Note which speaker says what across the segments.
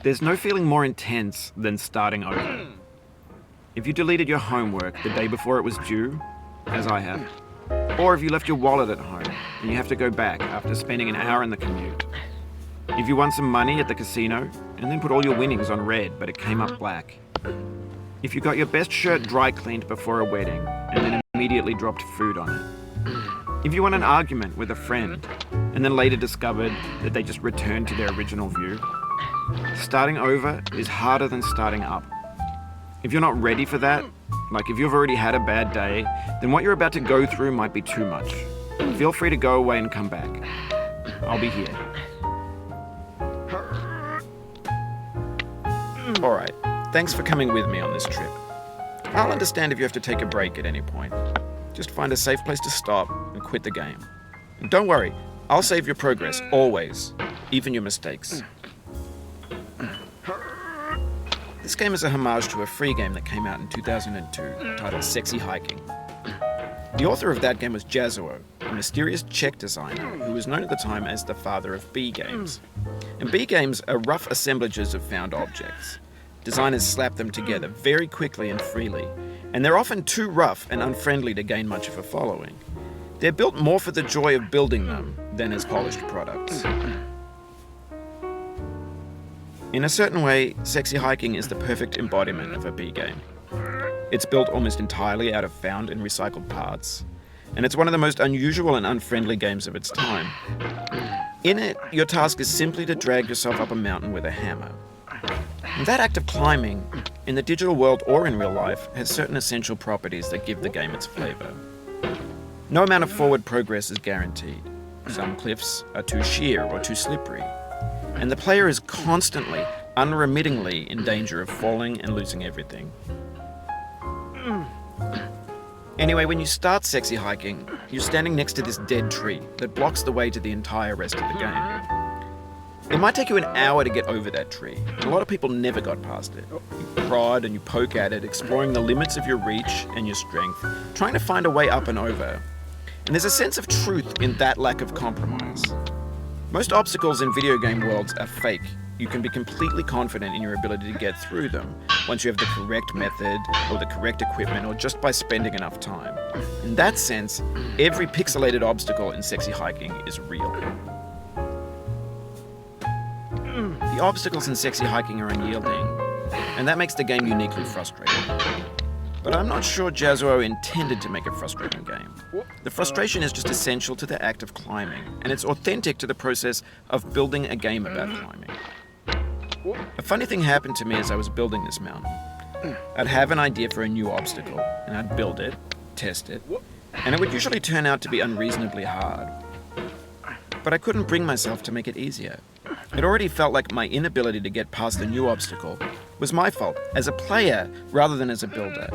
Speaker 1: There's no feeling more intense than starting over. If you deleted your homework the day before it was due, as I have, or if you left your wallet at home and you have to go back after spending an hour in the commute. If you won some money at the casino and then put all your winnings on red but it came up black. If you got your best shirt dry cleaned before a wedding and then immediately dropped food on it. If you won an argument with a friend and then later discovered that they just returned to their original view. Starting over is harder than starting up. If you're not ready for that, like if you've already had a bad day, then what you're about to go through might be too much. Feel free to go away and come back. I'll be here. Alright, thanks for coming with me on this trip. I'll understand if you have to take a break at any point. Just find a safe place to stop and quit the game. And don't worry, I'll save your progress, always, even your mistakes. This game is a homage to a free game that came out in 2002, titled Sexy Hiking. The author of that game was Jazzuo, a mysterious Czech designer who was known at the time as the father of B games. And B games are rough assemblages of found objects. Designers slap them together very quickly and freely, and they're often too rough and unfriendly to gain much of a following. They're built more for the joy of building them than as polished products. In a certain way, Sexy Hiking is the perfect embodiment of a B game. It's built almost entirely out of found and recycled parts, and it's one of the most unusual and unfriendly games of its time. In it, your task is simply to drag yourself up a mountain with a hammer. And that act of climbing, in the digital world or in real life, has certain essential properties that give the game its flavor. No amount of forward progress is guaranteed. Some cliffs are too sheer or too slippery. And the player is constantly, unremittingly in danger of falling and losing everything. Anyway, when you start Sexy Hiking, you're standing next to this dead tree that blocks the way to the entire rest of the game. It might take you an hour to get over that tree, and a lot of people never got past it. You prod and you poke at it, exploring the limits of your reach and your strength, trying to find a way up and over. And there's a sense of truth in that lack of compromise. Most obstacles in video game worlds are fake. You can be completely confident in your ability to get through them once you have the correct method or the correct equipment or just by spending enough time. In that sense, every pixelated obstacle in Sexy Hiking is real. The obstacles in Sexy Hiking are unyielding, and that makes the game uniquely frustrating. But I'm not sure Jazzuo intended to make a frustrating game. The frustration is just essential to the act of climbing, and it's authentic to the process of building a game about climbing. A funny thing happened to me as I was building this mountain. I'd have an idea for a new obstacle, and I'd build it, test it, and it would usually turn out to be unreasonably hard. But I couldn't bring myself to make it easier. It already felt like my inability to get past the new obstacle was my fault, as a player rather than as a builder.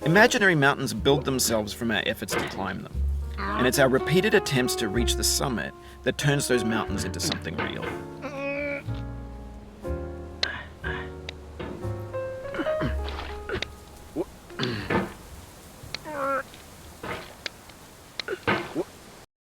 Speaker 1: Imaginary mountains build themselves from our efforts to climb them, and it's our repeated attempts to reach the summit that turns those mountains into something real.